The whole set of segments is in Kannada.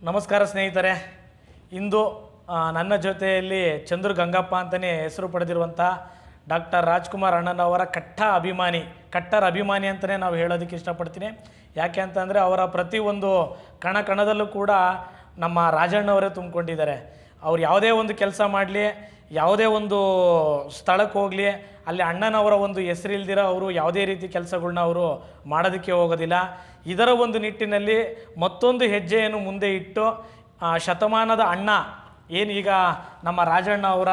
ನಮಸ್ಕಾರ ಸ್ನೇಹಿತರೆ. ಇಂದು ನನ್ನ ಜೊತೆಯಲ್ಲಿ ಚಂದ್ರು ಗಂಗಪ್ಪ ಅಂತಲೇ ಹೆಸರು ಪಡೆದಿರುವಂಥ ಡಾಕ್ಟರ್ ರಾಜ್ಕುಮಾರ್ ಅಣ್ಣನವರ ಕಟ್ಟರ್ ಅಭಿಮಾನಿ ಅಂತಲೇ ನಾವು ಹೇಳೋದಕ್ಕೆ ಇಷ್ಟಪಡ್ತೀನಿ. ಯಾಕೆ ಅಂತಂದರೆ ಅವರ ಪ್ರತಿಯೊಂದು ಕಣದಲ್ಲೂ ಕೂಡ ನಮ್ಮ ರಾಜಣ್ಣವರೇ ತುಂಬಿಕೊಂಡಿದ್ದಾರೆ. ಅವ್ರು ಯಾವುದೇ ಒಂದು ಕೆಲಸ ಮಾಡಲಿ, ಯಾವುದೇ ಒಂದು ಸ್ಥಳಕ್ಕೆ ಹೋಗಲಿ, ಅಲ್ಲಿ ಅಣ್ಣನವರ ಒಂದು ಹೆಸರಿಲ್ದಿರ ಅವರು ಯಾವುದೇ ರೀತಿ ಕೆಲಸಗಳನ್ನ ಅವರು ಮಾಡೋದಕ್ಕೆ ಹೋಗೋದಿಲ್ಲ. ಇದರ ಒಂದು ನಿಟ್ಟಿನಲ್ಲಿ ಮತ್ತೊಂದು ಹೆಜ್ಜೆಯನ್ನು ಮುಂದೆ ಇಟ್ಟು ಶತಮಾನದ ಅಣ್ಣ ಏನು ಈಗ ನಮ್ಮ ರಾಜಣ್ಣ ಅವರ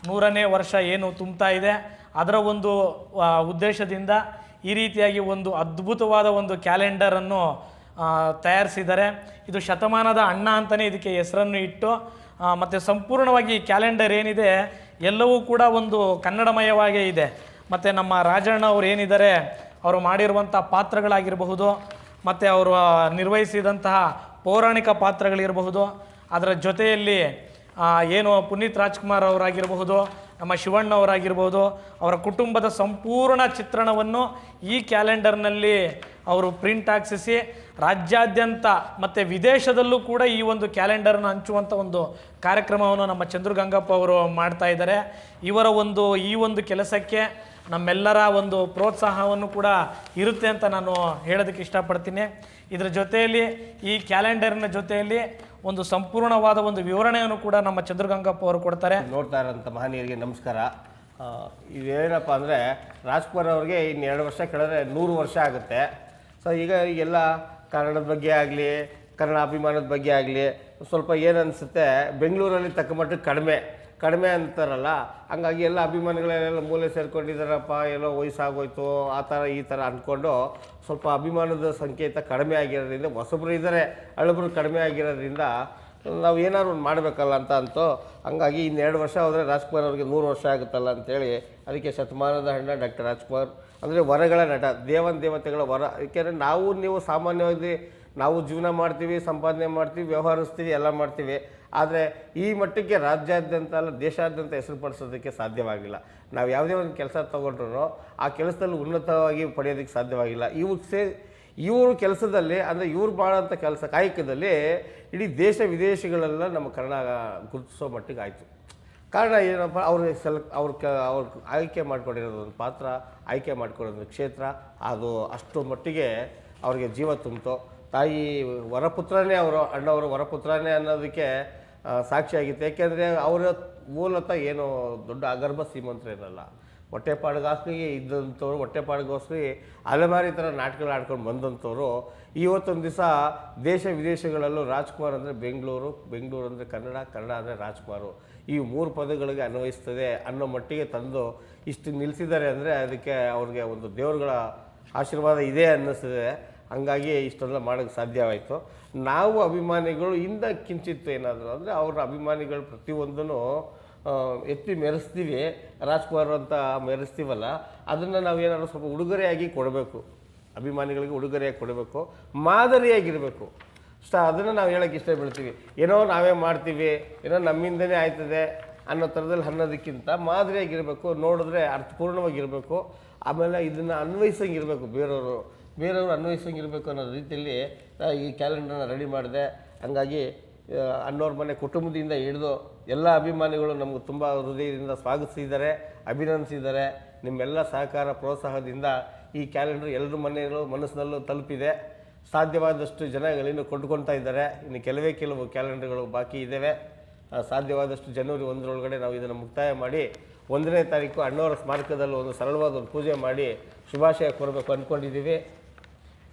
100ನೇ ವರ್ಷ ಏನು ತುಂಬ್ತಾ ಇದೆ, ಅದರ ಒಂದು ಉದ್ದೇಶದಿಂದ ಈ ರೀತಿಯಾಗಿ ಒಂದು ಅದ್ಭುತವಾದ ಒಂದು ಕ್ಯಾಲೆಂಡರನ್ನು ತಯಾರಿಸಿದ್ದಾರೆ. ಇದು ಶತಮಾನದ ಅಣ್ಣ ಅಂತಲೇ ಇದಕ್ಕೆ ಹೆಸರನ್ನು ಇಟ್ಟು ಮತ್ತು ಸಂಪೂರ್ಣವಾಗಿ ಈ ಕ್ಯಾಲೆಂಡರ್ ಏನಿದೆ ಎಲ್ಲವೂ ಕೂಡ ಒಂದು ಕನ್ನಡಮಯವಾಗೇ ಇದೆ. ಮತ್ತು ನಮ್ಮ ರಾಜಣ್ಣ ಅವರು ಏನಿದ್ದಾರೆ, ಅವರು ಮಾಡಿರುವಂಥ ಪಾತ್ರಗಳಾಗಿರಬಹುದು, ಮತ್ತು ಅವರು ನಿರ್ವಹಿಸಿದಂತಹ ಪೌರಾಣಿಕ ಪಾತ್ರಗಳಿರಬಹುದು, ಅದರ ಜೊತೆಯಲ್ಲಿ ಏನು ಪುನೀತ್ ರಾಜ್ಕುಮಾರ್ ಅವರಾಗಿರಬಹುದು, ನಮ್ಮ ಶಿವಣ್ಣವರಾಗಿರ್ಬೋದು, ಅವರ ಕುಟುಂಬದ ಸಂಪೂರ್ಣ ಚಿತ್ರಣವನ್ನು ಈ ಕ್ಯಾಲೆಂಡರ್ನಲ್ಲಿ ಅವರು ಪ್ರಿಂಟ್ ಹಾಕ್ಸಿಸಿ ರಾಜ್ಯಾದ್ಯಂತ ಮತ್ತು ವಿದೇಶದಲ್ಲೂ ಕೂಡ ಈ ಒಂದು ಕ್ಯಾಲೆಂಡರ್ನ ಹಂಚುವಂಥ ಒಂದು ಕಾರ್ಯಕ್ರಮವನ್ನು ನಮ್ಮ ಚಂದ್ರು ಗಂಗಪ್ಪ ಅವರು ಮಾಡ್ತಾ ಇದ್ದಾರೆ. ಇವರ ಈ ಒಂದು ಕೆಲಸಕ್ಕೆ ನಮ್ಮೆಲ್ಲರ ಒಂದು ಪ್ರೋತ್ಸಾಹವನ್ನು ಕೂಡ ಇರುತ್ತೆ ಅಂತ ನಾನು ಹೇಳೋದಕ್ಕೆ ಇಷ್ಟಪಡ್ತೀನಿ. ಇದರ ಜೊತೆಯಲ್ಲಿ ಈ ಕ್ಯಾಲೆಂಡರ್ನ ಜೊತೆಯಲ್ಲಿ ಒಂದು ಸಂಪೂರ್ಣವಾದ ಒಂದು ವಿವರಣೆಯನ್ನು ಕೂಡ ನಮ್ಮ ಚಂದ್ರು ಗಂಗಪ್ಪ ಅವರು ಕೊಡ್ತಾರೆ. ನೋಡ್ತಾ ಇರೋಂಥ ಮಹನೀಯರಿಗೆ ನಮಸ್ಕಾರ. ಇದೇನಪ್ಪ ಅಂದರೆ ರಾಜ್ಕುಮಾರ್ ಅವ್ರಿಗೆ ಇನ್ನು 2 ವರ್ಷ ಕಳೆದ್ರೆ 100 ವರ್ಷ ಆಗುತ್ತೆ. ಸೊ ಈಗ ಎಲ್ಲ ಕನ್ನಡದ ಬಗ್ಗೆ ಆಗಲಿ, ಕನ್ನಡ ಅಭಿಮಾನದ ಬಗ್ಗೆ ಆಗಲಿ ಸ್ವಲ್ಪ ಏನನ್ನಿಸುತ್ತೆ, ಬೆಂಗಳೂರಲ್ಲಿ ತಕ್ಕ ಮಟ್ಟಿಗೆ ಕಡಿಮೆ ಅಂತಾರಲ್ಲ, ಹಂಗಾಗಿ ಎಲ್ಲ ಅಭಿಮಾನಿಗಳೆಲ್ಲ ಮೂಲೆ ಸೇರ್ಕೊಂಡಿದ್ದಾರಪ್ಪ, ಎಲ್ಲೋ ವಯಸ್ಸಾಗೋಯ್ತು ಆ ಥರ ಈ ಥರ ಅಂದ್ಕೊಂಡು ಸ್ವಲ್ಪ ಅಭಿಮಾನದ ಸಂಕೇತ ಕಡಿಮೆ ಆಗಿರೋದ್ರಿಂದ, ಹೊಸಬ್ರು ಇದ್ದಾರೆ ಹಳಬ್ರು ಕಡಿಮೆ ಆಗಿರೋದ್ರಿಂದ ನಾವು ಏನಾದ್ರು ಒಂದು ಮಾಡಬೇಕಲ್ಲ ಅಂತ ಹಂಗಾಗಿ ಇನ್ನು 2 ವರ್ಷ ಹೋದರೆ ರಾಜ್ಕುಮಾರ್ ಅವ್ರಿಗೆ 100 ವರ್ಷ ಆಗುತ್ತಲ್ಲ ಅಂಥೇಳಿ ಅದಕ್ಕೆ ಶತಮಾನದ ಅಣ್ಣ ಡಾಕ್ಟರ್ ರಾಜ್ಕುಮಾರ್ ಅಂದರೆ ವರಗಳ ನಟ, ದೇವತೆಗಳ ವರ. ಏಕೆಂದರೆ ನೀವು ಸಾಮಾನ್ಯವಾಗಿ ನಾವು ಜೀವನ ಮಾಡ್ತೀವಿ, ಸಂಪಾದನೆ ಮಾಡ್ತೀವಿ, ವ್ಯವಹರಿಸ್ತೀವಿ, ಎಲ್ಲ ಮಾಡ್ತೀವಿ. ಆದರೆ ಈ ಮಟ್ಟಕ್ಕೆ ರಾಜ್ಯಾದ್ಯಂತ ಅಲ್ಲ ದೇಶಾದ್ಯಂತ ಹೆಸರು ಪಡಿಸೋದಕ್ಕೆ ಸಾಧ್ಯವಾಗಿಲ್ಲ. ನಾವು ಯಾವುದೇ ಒಂದು ಕೆಲಸ ತೊಗೊಂಡ್ರು ಆ ಕೆಲಸದಲ್ಲಿ ಉನ್ನತವಾಗಿ ಪಡೆಯೋದಕ್ಕೆ ಸಾಧ್ಯವಾಗಿಲ್ಲ. ಇವರು ಕೆಲಸದಲ್ಲಿ ಅಂದರೆ ಇವ್ರು ಮಾಡೋಂಥ ಕೆಲಸ ಕಾಯಕದಲ್ಲಿ ಇಡೀ ದೇಶ ವಿದೇಶಗಳೆಲ್ಲ ನಮ್ಮ ಕನ್ನಡ ಗುರುತಿಸೋ ಮಟ್ಟಿಗೆ ಆಯಿತು. ಕಾರಣ ಏನಪ್ಪ, ಅವ್ರು ಆಯ್ಕೆ ಮಾಡ್ಕೊಂಡಿರೋದು ಒಂದು ಪಾತ್ರ, ಆಯ್ಕೆ ಮಾಡ್ಕೊಂಡಿರೋದು ಕ್ಷೇತ್ರ, ಅದು ಅಷ್ಟು ಮಟ್ಟಿಗೆ ಅವ್ರಿಗೆ ಜೀವ ತುಂಬಿತು. ತಾಯಿ ವರಪುತ್ರನೇ ಅಣ್ಣವರು ವರಪುತ್ರನೇ ಅನ್ನೋದಕ್ಕೆ ಸಾಕ್ಷಿಯಾಗಿತ್ತು. ಏಕೆಂದರೆ ಅವರ ಮೂಲತಃ ಏನು ದೊಡ್ಡ ಅಗರ್ಭ ಶ್ರೀಮಂತರೇನಲ್ಲ, ಹೊಟ್ಟೆಪಾಡಿಗೋಸ್ಕರಿಗೆ ಇದ್ದಂಥವ್ರು, ಹೊಟ್ಟೆಪಾಡಿಗೋಸ್ಕರ ಅಲೆಮಾರಿ ಥರ ನಾಟಕಗಳು ಆಡ್ಕೊಂಡು ಬಂದಂಥವ್ರು. ಇವತ್ತೊಂದು ದಿವಸ ದೇಶ ವಿದೇಶಗಳಲ್ಲೂ ರಾಜ್ಕುಮಾರ್ ಅಂದರೆ ಬೆಂಗಳೂರು ಅಂದರೆ ಕನ್ನಡ ಅಂದರೆ ರಾಜ್ಕುಮಾರು, ಈ 3 ಪದಗಳಿಗೆ ಅನ್ವಯಿಸ್ತದೆ ಅನ್ನೋ ಮಟ್ಟಿಗೆ ತಂದು ಇಷ್ಟು ನಿಲ್ಲಿಸಿದ್ದಾರೆ. ಅಂದರೆ ಅದಕ್ಕೆ ಅವ್ರಿಗೆ ಒಂದು ದೇವರುಗಳ ಆಶೀರ್ವಾದ ಇದೆ ಅನ್ನಿಸ್ತದೆ. ಹಂಗಾಗಿ ಇಷ್ಟೆಲ್ಲ ಮಾಡೋಕ್ಕೆ ಸಾಧ್ಯವಾಯಿತು. ನಾವು ಅಭಿಮಾನಿಗಳು ಇಂದ ಕಿಂಚಿತ್ತು ಏನಾದರೂ ಅಂದರೆ ಅವ್ರ ಅಭಿಮಾನಿಗಳು ಪ್ರತಿಯೊಂದೂ ಎತ್ತಿ ಮೆರೆಸ್ತೀವಿ, ರಾಜ್ಕುಮಾರ್ ಅಂತ ಮೆರೆಸ್ತೀವಲ್ಲ, ಅದನ್ನು ನಾವೇನಾದ್ರು ಸ್ವಲ್ಪ ಉಡುಗೊರೆಯಾಗಿ ಕೊಡಬೇಕು, ಅಭಿಮಾನಿಗಳಿಗೆ ಉಡುಗೊರೆಯಾಗಿ ಕೊಡಬೇಕು, ಮಾದರಿಯಾಗಿರಬೇಕು. ಅದನ್ನು ನಾವು ಹೇಳೋಕ್ಕೆ ಇಷ್ಟಪಡ್ತೀವಿ. ಏನೋ ನಾವೇ ಮಾಡ್ತೀವಿ, ಏನೋ ನಮ್ಮಿಂದನೇ ಆಯ್ತದೆ ಅನ್ನೋ ಥರದಲ್ಲಿ ಅನ್ನೋದಕ್ಕಿಂತ ಮಾದರಿಯಾಗಿರಬೇಕು, ನೋಡಿದ್ರೆ ಅರ್ಥಪೂರ್ಣವಾಗಿರಬೇಕು, ಆಮೇಲೆ ಇದನ್ನು ಅನ್ವಯಿಸಂಗಿರಬೇಕು, ಬೇರೆಯವರು ಅನ್ವಯಿಸಂಗಿರಬೇಕು ಅನ್ನೋ ರೀತಿಯಲ್ಲಿ ಈ ಕ್ಯಾಲೆಂಡರ್ನ ರೆಡಿ ಮಾಡಿದೆ. ಹಂಗಾಗಿ ಅಣ್ಣವ್ರ ಮನೆ ಕುಟುಂಬದಿಂದ ಹಿಡಿದು ಎಲ್ಲ ಅಭಿಮಾನಿಗಳು ನಮಗೆ ತುಂಬ ಹೃದಯದಿಂದ ಸ್ವಾಗತಿಸಿದ್ದಾರೆ, ಅಭಿನಂದಿಸಿದ್ದಾರೆ. ನಿಮ್ಮೆಲ್ಲ ಸಹಕಾರ ಪ್ರೋತ್ಸಾಹದಿಂದ ಈ ಕ್ಯಾಲೆಂಡರ್ ಎಲ್ಲರ ಮನಸ್ಸಿನಲ್ಲೂ ತಲುಪಿದೆ. ಸಾಧ್ಯವಾದಷ್ಟು ಜನಗಳಿನ್ನೂ ಕೊಂಡ್ಕೊಳ್ತಾ ಇದ್ದಾರೆ. ಇನ್ನು ಕೆಲವು ಕ್ಯಾಲೆಂಡರ್ಗಳು ಬಾಕಿ ಇದ್ದಾವೆ. ಸಾಧ್ಯವಾದಷ್ಟು ಜನವರಿ 1ರೊಳಗಡೆ ನಾವು ಇದನ್ನು ಮುಕ್ತಾಯ ಮಾಡಿ 1ನೇ ತಾರೀಕು ಅಣ್ಣವರ ಸ್ಮಾರಕದಲ್ಲಿ ಒಂದು ಸರಳವಾದ ಒಂದು ಪೂಜೆ ಮಾಡಿ ಶುಭಾಶಯ ಕೋರಬೇಕು ಅಂದ್ಕೊಂಡಿದ್ದೀವಿ.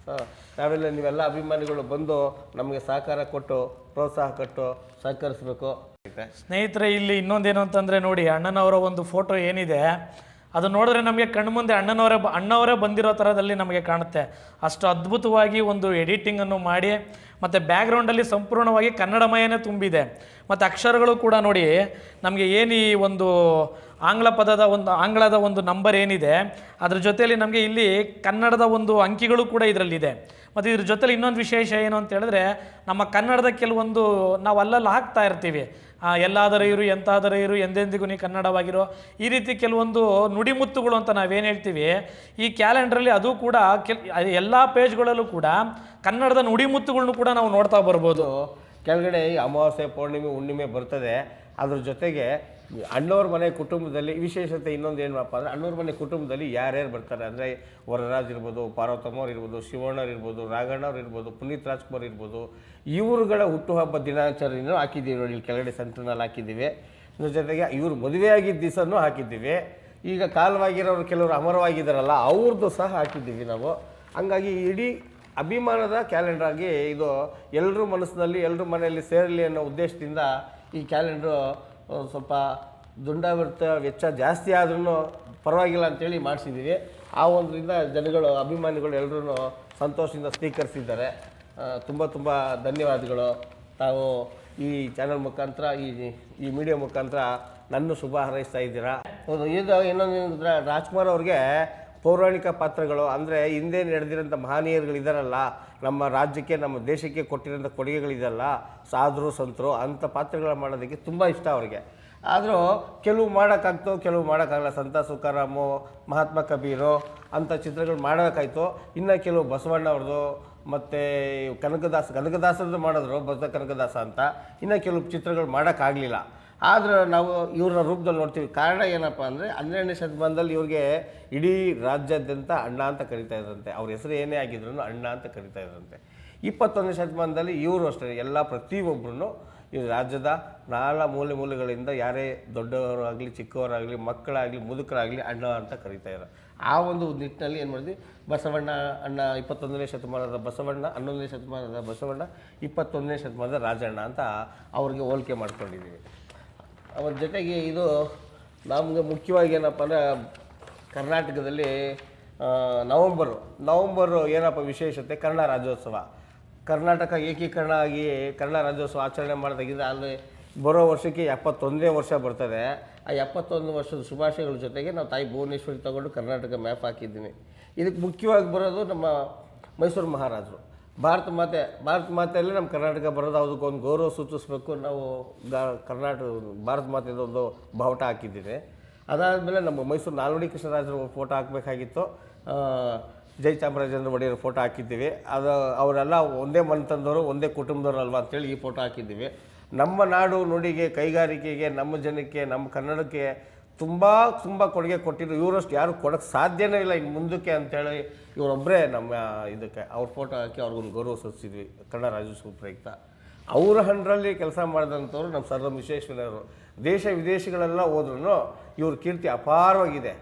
ನೀವೆಲ್ಲ ಅಭಿಮಾನಿಗಳು ಬಂದು ನಮಗೆ ಸಹಕಾರ ಕೊಟ್ಟು ಪ್ರೋತ್ಸಾಹ ಕೊಟ್ಟು ಸಹಕರಿಸಬೇಕು. ಸ್ನೇಹಿತರೆ, ಇಲ್ಲಿ ಇನ್ನೊಂದೇನು ಅಂತಂದರೆ ನೋಡಿ, ಅಣ್ಣನವರ ಒಂದು ಫೋಟೋ ಏನಿದೆ ಅದು ನೋಡಿದ್ರೆ ನಮಗೆ ಕಣ್ಮುಂದೆ ಅಣ್ಣವರೇ ಬಂದಿರೋ ಥರದಲ್ಲಿ ನಮಗೆ ಕಾಣುತ್ತೆ. ಅಷ್ಟು ಅದ್ಭುತವಾಗಿ ಒಂದು ಎಡಿಟಿಂಗನ್ನು ಮಾಡಿ ಮತ್ತು ಬ್ಯಾಕ್ಗ್ರೌಂಡಲ್ಲಿ ಸಂಪೂರ್ಣವಾಗಿ ಕನ್ನಡಮಯನೇ ತುಂಬಿದೆ. ಮತ್ತು ಅಕ್ಷರಗಳು ಕೂಡ ನೋಡಿ, ನಮಗೆ ಏನು ಈ ಒಂದು ಆಂಗ್ಲದ ಒಂದು ನಂಬರ್ ಏನಿದೆ ಅದ್ರ ಜೊತೆಯಲ್ಲಿ ನಮಗೆ ಇಲ್ಲಿ ಕನ್ನಡದ ಒಂದು ಅಂಕಿಗಳು ಕೂಡ ಇದರಲ್ಲಿದೆ. ಮತ್ತು ಇದ್ರ ಜೊತೆಲಿ ಇನ್ನೊಂದು ವಿಶೇಷ ಏನು ಅಂತ ಹೇಳಿದ್ರೆ, ನಮ್ಮ ಕನ್ನಡದ ಕೆಲವೊಂದು ನಾವು ಅಲ್ಲಲ್ಲಿ ಹಾಕ್ತಾ ಇರ್ತೀವಿ, ಎಲ್ಲಾದರೂ ಇರು ಎಂತಾದರೂ ಇರು ಎಂದೆಂದಿಗೂ ನೀ ಕನ್ನಡವಾಗಿರೋ, ಈ ರೀತಿ ಕೆಲವೊಂದು ನುಡಿಮುತ್ತುಗಳು ಅಂತ ನಾವೇನು ಹೇಳ್ತೀವಿ. ಈ ಕ್ಯಾಲೆಂಡ್ರಲ್ಲಿ ಅದು ಕೂಡ ಎಲ್ಲ ಪೇಜ್ಗಳಲ್ಲೂ ಕೂಡ ಕನ್ನಡದ ನುಡಿಮುತ್ತುಗಳನ್ನು ಕೂಡ ನಾವು ನೋಡ್ತಾ ಬರ್ಬೋದು. ಕೆಳಗಡೆ ಈ ಅಮಾವಾಸ್ಯೆ ಪೌರ್ಣಿಮೆ ಹುಣ್ಣಿಮೆ ಬರ್ತದೆ. ಅದ್ರ ಜೊತೆಗೆ ಅಣ್ಣವ್ರ ಮನೆ ಕುಟುಂಬದಲ್ಲಿ ವಿಶೇಷತೆ ಇನ್ನೊಂದು ಏನಪ್ಪ ಅಂದರೆ, ಅಣ್ಣವ್ರ ಮನೆ ಕುಟುಂಬದಲ್ಲಿ ಯಾರ್ಯಾರು ಬರ್ತಾರೆ ಅಂದರೆ, ವರರಾಜ್ ಇರ್ಬೋದು, ಪಾರ್ವತಮ್ಮವ್ರು ಇರ್ಬೋದು, ಶಿವಣ್ಣವ್ರು ಇರ್ಬೋದು, ರಾಘಣ್ಣವ್ರು ಇರ್ಬೋದು, ಪುನೀತ್ ರಾಜ್ಕುಮಾರ್ ಇರ್ಬೋದು, ಇವರುಗಳ ಹುಟ್ಟುಹಬ್ಬ ದಿನಾಚರಣೆನೂ ಹಾಕಿದ್ದೀವಿ ನೋಡಿ. ಇಲ್ಲಿ ಕೆಳಗಡೆ ಸೆಂಟ್ರ್ನಲ್ಲಿ ಹಾಕಿದ್ದೀವಿ. ಇದ್ರ ಜೊತೆಗೆ ಇವರು ಮದುವೆಯಾಗಿದ್ದ ದಿವಸನೂ ಹಾಕಿದ್ದೀವಿ. ಈಗ ಕಾಲವಾಗಿರೋರು ಕೆಲವರು ಅಮರವಾಗಿದ್ದಾರಲ್ಲ, ಅವ್ರದ್ದು ಸಹ ಹಾಕಿದ್ದೀವಿ ನಾವು. ಹಂಗಾಗಿ ಇಡೀ ಅಭಿಮಾನದ ಕ್ಯಾಲೆಂಡರ್ ಆಗಿ ಇದು ಎಲ್ಲರ ಮನಸ್ಸಿನಲ್ಲಿ, ಎಲ್ಲರ ಮನೆಯಲ್ಲಿ ಸೇರಲಿ ಅನ್ನೋ ಉದ್ದೇಶದಿಂದ ಈ ಕ್ಯಾಲೆಂಡ್ರು ಸ್ವಲ್ಪ ದುಂಡಾವೃತ ವೆಚ್ಚ ಜಾಸ್ತಿ ಆದ್ರೂ ಪರವಾಗಿಲ್ಲ ಅಂತೇಳಿ ಮಾಡಿಸಿದ್ದೀವಿ. ಆ ಒಂದರಿಂದ ಜನಗಳು, ಅಭಿಮಾನಿಗಳು ಎಲ್ಲರೂ ಸಂತೋಷದಿಂದ ಸ್ವೀಕರಿಸಿದ್ದಾರೆ. ತುಂಬ ತುಂಬ ಧನ್ಯವಾದಗಳು. ತಾವು ಈ ಚಾನಲ್ ಮುಖಾಂತರ, ಈ ಮೀಡಿಯಾ ಮುಖಾಂತರ ನನ್ನ ಶುಭ ಹಾರೈಸ್ತಾ ಇದ್ದೀರಾ. ಇದು ಇನ್ನೊಂದು ರಾಜ್ಕುಮಾರ್ ಅವ್ರಿಗೆ ಪೌರಾಣಿಕ ಪಾತ್ರಗಳು ಅಂದರೆ ಹಿಂದೆ ನಡೆದಿರೋಂಥ ಮಹನೀಯರುಗಳಿದ್ದಾರಲ್ಲ, ನಮ್ಮ ರಾಜ್ಯಕ್ಕೆ ನಮ್ಮ ದೇಶಕ್ಕೆ ಕೊಟ್ಟಿರೋಂಥ ಕೊಡುಗೆಗಳಿದೆಯಲ್ಲ, ಸಾಧುರು ಸಂತರು ಅಂಥ ಪಾತ್ರಗಳು ಮಾಡೋದಕ್ಕೆ ತುಂಬ ಇಷ್ಟ ಅವ್ರಿಗೆ. ಆದರೂ ಕೆಲವು ಮಾಡೋಕ್ಕಾಗ್ತು, ಕೆಲವು ಮಾಡೋಕ್ಕಾಗಲ್ಲ. ಸಂತ ಸುಖರಾಮು, ಮಹಾತ್ಮ ಕಬೀರು ಅಂಥ ಚಿತ್ರಗಳು ಮಾಡೋಕ್ಕಾಯ್ತು. ಇನ್ನು ಕೆಲವು ಬಸವಣ್ಣ ಅವ್ರದ್ದು ಮತ್ತು ಕನಕದಾಸರದ್ದು ಮಾಡಿದ್ರು, ಬಸವ ಕನಕದಾಸ ಅಂತ. ಇನ್ನು ಕೆಲವು ಚಿತ್ರಗಳು ಮಾಡೋಕ್ಕಾಗಲಿಲ್ಲ. ಆದರೆ ನಾವು ಇವ್ರನ್ನ ರೂಪದಲ್ಲಿ ನೋಡ್ತೀವಿ. ಕಾರಣ ಏನಪ್ಪ ಅಂದರೆ, 12ನೇ ಶತಮಾನದಲ್ಲಿ ಇವ್ರಿಗೆ ಇಡೀ ರಾಜ್ಯಾದ್ಯಂತ ಅಣ್ಣ ಅಂತ ಕರಿತಾ ಇದ್ರಂತೆ. ಅವ್ರ ಹೆಸರು ಏನೇ ಆಗಿದ್ರು ಅಣ್ಣ ಅಂತ ಕರಿತಾ ಇದ್ರಂತೆ. 21ನೇ ಶತಮಾನದಲ್ಲಿ ಇವರು ಅಷ್ಟೇ ಎಲ್ಲ ಪ್ರತಿಯೊಬ್ಬರೂ ಈ ರಾಜ್ಯದ ನಾನಾ ಮೂಲೆಗಳಿಂದ ಯಾರೇ ದೊಡ್ಡವರಾಗಲಿ, ಚಿಕ್ಕವರಾಗಲಿ, ಮಕ್ಕಳಾಗಲಿ, ಮುದುಕರಾಗಲಿ ಅಣ್ಣ ಅಂತ ಕರಿತಾ ಇದ್ದಾರೆ. ಆ ಒಂದು ನಿಟ್ಟಿನಲ್ಲಿ ಏನು ಮಾಡಿದ್ವಿ, ಬಸವಣ್ಣ ಅಣ್ಣ 21ನೇ ಶತಮಾನದ ಬಸವಣ್ಣ, 11ನೇ ಶತಮಾನದ ಬಸವಣ್ಣ, 21ನೇ ಶತಮಾನದ ರಾಜಣ್ಣ ಅಂತ ಅವ್ರಿಗೆ ಹೋಲಿಕೆ ಮಾಡ್ಕೊಂಡಿದ್ದೀವಿ. ಅವ್ರ ಜೊತೆಗೆ ಇದು ನಮಗೆ ಮುಖ್ಯವಾಗಿ ಏನಪ್ಪ ಅಂದರೆ, ಕರ್ನಾಟಕದಲ್ಲಿ ನವಂಬರು ಏನಪ್ಪ ವಿಶೇಷತೆ, ಕನ್ನಡ ರಾಜ್ಯೋತ್ಸವ. ಕರ್ನಾಟಕ ಏಕೀಕರಣ ಆಗಿ ಕನ್ನಡ ರಾಜ್ಯೋತ್ಸವ ಆಚರಣೆ ಮಾಡಿದಾಗಿಂದ ಅಲ್ಲಿ ಬರೋ ವರ್ಷಕ್ಕೆ 71ನೇ ವರ್ಷ ಬರ್ತದೆ. ಆ 71 ವರ್ಷದ ಶುಭಾಶಯಗಳ ಜೊತೆಗೆ ನಾವು ತಾಯಿ ಭುವನೇಶ್ವರಿ ತಗೊಂಡು ಕರ್ನಾಟಕ ಮ್ಯಾಪ್ ಹಾಕಿದ್ದೀನಿ. ಇದಕ್ಕೆ ಮುಖ್ಯವಾಗಿ ಬರೋದು ನಮ್ಮ ಮೈಸೂರು ಮಹಾರಾಜರು. ಭಾರತ ಮಾತೆಯಲ್ಲೇ ನಮ್ಮ ಕರ್ನಾಟಕ ಬರೋದು, ಅದಕ್ಕೊಂದು ಗೌರವ ಸೂಚಿಸ್ಬೇಕು. ನಾವು ಕರ್ನಾಟಕ ಭಾರತ ಮಾತೆಯದು ಒಂದು ಬಾವುಟ ಹಾಕಿದ್ದೀನಿ. ಅದಾದಮೇಲೆ ನಮ್ಮ ಮೈಸೂರು ನಾಲ್ವಡಿ ಕೃಷ್ಣರಾಜರ ಫೋಟೋ ಹಾಕಬೇಕಾಗಿತ್ತು. ಜಯಚಾಮರಾಜೇಂದ್ರ ಒಡೆಯರ ಫೋಟೋ ಹಾಕಿದ್ದೀವಿ. ಅದು ಅವರೆಲ್ಲ ಒಂದೇ ಮನೆತನದವರು, ಒಂದೇ ಕುಟುಂಬದವರು ಅಲ್ವಾ ಅಂತೇಳಿ ಈ ಫೋಟೋ ಹಾಕಿದ್ದೀವಿ. ನಮ್ಮ ನಾಡು ನುಡಿಗೆ, ಕೈಗಾರಿಕೆಗೆ, ನಮ್ಮ ಜನಕ್ಕೆ, ನಮ್ಮ ಕನ್ನಡಕ್ಕೆ ತುಂಬ ಕೊಡುಗೆ ಕೊಟ್ಟಿದ್ರು. ಇವರಷ್ಟು ಯಾರು ಕೊಡೋಕ್ಕೆ ಸಾಧ್ಯನೇ ಇಲ್ಲ ಇನ್ನು ಮುಂದಕ್ಕೆ ಅಂತೇಳಿ ಇವರೊಬ್ಬರೇ ನಮ್ಮ ಇದಕ್ಕೆ ಅವ್ರ ಫೋಟೋ ಹಾಕಿ ಅವ್ರಿಗೊಂದು ಗೌರವ ಸಲ್ಲಿಸಿದ್ವಿ ಕನ್ನಡ ರಾಜ್ಯೋತ್ಸವ ಪ್ರಯುಕ್ತ. ಅವರ ಹಂಡ್ರಲ್ಲಿ ಕೆಲಸ ಮಾಡಿದಂಥವ್ರು ನಮ್ಮ ಸರ್ ವಿಶ್ವೇಶ್ವರಯ್ಯನವರು. ದೇಶ ವಿದೇಶಗಳೆಲ್ಲ ಹೋದ್ರೂ ಇವ್ರ ಕೀರ್ತಿ ಅಪಾರವಾಗಿದೆ.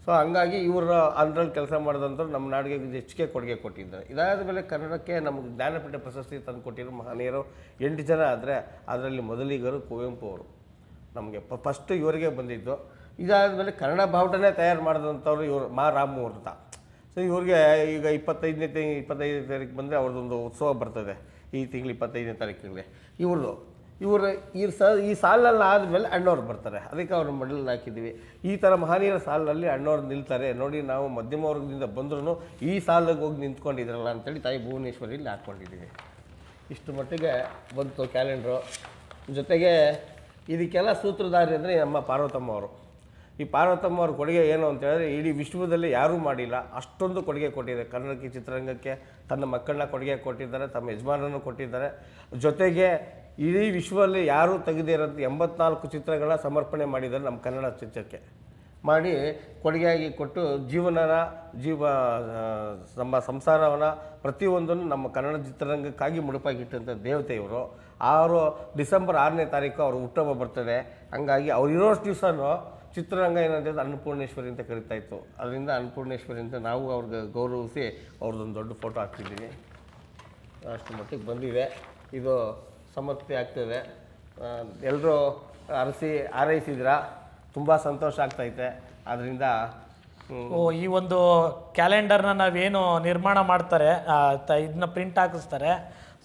ಸೊ ಹಂಗಾಗಿ ಇವರ ಅಂದ್ರಲ್ಲಿ ಕೆಲಸ ಮಾಡಿದಂಥವ್ರು ನಮ್ಮ ನಾಡಿಗೆ ಹೆಚ್ಚಿಗೆ ಕೊಡುಗೆ ಕೊಟ್ಟಿದ್ದಾರೆ. ಇದಾದ ಮೇಲೆ ಕನ್ನಡಕ್ಕೆ ನಮಗೆ ಜ್ಞಾನಪೀಠ ಪ್ರಶಸ್ತಿ ತಂದು ಕೊಟ್ಟಿರೋ ಮಹನೀಯರು 8 ಜನ. ಆದರೆ ಅದರಲ್ಲಿ ಮೊದಲಿಗರು ಕುವೆಂಪು ಅವರು. ನಮಗೆ ಫಸ್ಟು ಇವರಿಗೆ ಬಂದಿದ್ದು. ಇದಾದಮೇಲೆ ಕನ್ನಡ ಬಾವುಟನೇ ತಯಾರು ಮಾಡಿದಂಥವ್ರು ಇವರು ಮಾ ರಾಮಮೂರ್ತ. ಸೊ ಇವ್ರಿಗೆ ಈಗ 25ನೇ ತಾರೀಕು ಬಂದರೆ ಅವ್ರದ್ದೊಂದು ಉತ್ಸವ ಬರ್ತದೆ. ಈ ತಿಂಗಳು 25ನೇ ತಾರೀಕಿಗೆ ಇವರು ಈ ಸಾಲಿನಲ್ಲಿ ಆದಮೇಲೆ ಅಣ್ಣವ್ರು ಬರ್ತಾರೆ. ಅದಕ್ಕೆ ಅವ್ರ ಮಡಲಲ್ಲಿ ಹಾಕಿದ್ದೀವಿ. ಈ ಥರ ಮಹನೀಯರ ಸಾಲಿನಲ್ಲಿ ಅಣ್ಣವ್ರು ನಿಲ್ತಾರೆ ನೋಡಿ. ನಾವು ಮಧ್ಯಮ ವರ್ಗದಿಂದ ಬಂದ್ರೂ ಈ ಸಾಲಿಗೆ ಹೋಗಿ ನಿಂತ್ಕೊಂಡಿದ್ರಲ್ಲ ಅಂತೇಳಿ ತಾಯಿ ಭುವನೇಶ್ವರಿಯಲ್ಲಿ ಹಾಕ್ಕೊಂಡಿದ್ದೀವಿ. ಇಷ್ಟು ಮಟ್ಟಿಗೆ ಬಂತು ಕ್ಯಾಲೆಂಡ್ರು. ಜೊತೆಗೆ ಇದಕ್ಕೆಲ್ಲ ಸೂತ್ರಧಾರಿ ಅಂದರೆ ನಮ್ಮ ಪಾರ್ವತಮ್ಮ ಅವರು. ಈ ಪಾರ್ವತಮ್ಮ ಅವ್ರ ಕೊಡುಗೆ ಏನು ಅಂತ ಹೇಳಿದ್ರೆ, ಇಡೀ ವಿಶ್ವದಲ್ಲಿ ಯಾರೂ ಮಾಡಿಲ್ಲ ಅಷ್ಟೊಂದು ಕೊಡುಗೆ ಕೊಟ್ಟಿದ್ದಾರೆ. ಕನ್ನಡಕ್ಕೆ, ಚಿತ್ರರಂಗಕ್ಕೆ ತನ್ನ ಮಕ್ಕಳನ್ನ ಕೊಡುಗೆ ಕೊಟ್ಟಿದ್ದಾರೆ, ತಮ್ಮ ಯಜಮಾನರನ್ನು ಕೊಟ್ಟಿದ್ದಾರೆ. ಜೊತೆಗೆ ಇಡೀ ವಿಶ್ವದಲ್ಲಿ ಯಾರೂ ತೆಗೆದೇ ಇರೋಂಥ 84 ಚಿತ್ರಗಳ ಸಮರ್ಪಣೆ ಮಾಡಿದ್ದಾರೆ ನಮ್ಮ ಕನ್ನಡ ಚಿತ್ರಕ್ಕೆ. ಮಾಡಿ ಕೊಡುಗೆಯಾಗಿ ಕೊಟ್ಟು ನಮ್ಮ ಸಂಸಾರವನ್ನು ಪ್ರತಿಯೊಂದನ್ನು ನಮ್ಮ ಕನ್ನಡ ಚಿತ್ರರಂಗಕ್ಕಾಗಿ ಮುಡುಪಾಗಿಟ್ಟಂಥ ದೇವತೆ ಇವರು. ಡಿಸೆಂಬರ್ 6ನೇ ತಾರೀಕು ಅವರು ಹುಟ್ಟುಹಬ್ಬ ಬರ್ತದೆ. ಹಂಗಾಗಿ ಅವ್ರು ಇರೋಷ್ಟು ದಿವಸನೂ ಚಿತ್ರರಂಗ ಏನಂತ ಅನ್ನಪೂರ್ಣೇಶ್ವರಿ ಅಂತ ಕರಿತಾ ಇತ್ತು. ಅದರಿಂದ ಅನ್ನಪೂರ್ಣೇಶ್ವರಿ ಅಂತ ನಾವು ಅವ್ರಿಗೆ ಗೌರವಿಸಿ ಅವ್ರದ್ದೊಂದು ದೊಡ್ಡ ಫೋಟೋ ಹಾಕ್ತಿದ್ದೀವಿ. ಅಷ್ಟು ಮಟ್ಟಿಗೆ ಬಂದಿದೆ. ಇದು ಸಮರ್ಪಣೆ ಆಗ್ತದೆ. ಎಲ್ಲರೂ ಹಾರೈಸಿದ್ರ ತುಂಬ ಸಂತೋಷ ಆಗ್ತೈತೆ. ಆದ್ದರಿಂದ ಈ ಒಂದು ಕ್ಯಾಲೆಂಡರ್ನ ನಾವೇನು ನಿರ್ಮಾಣ ಮಾಡ್ತಾರೆ, ಇದನ್ನ ಪ್ರಿಂಟ್ ಹಾಕಿಸ್ತಾರೆ.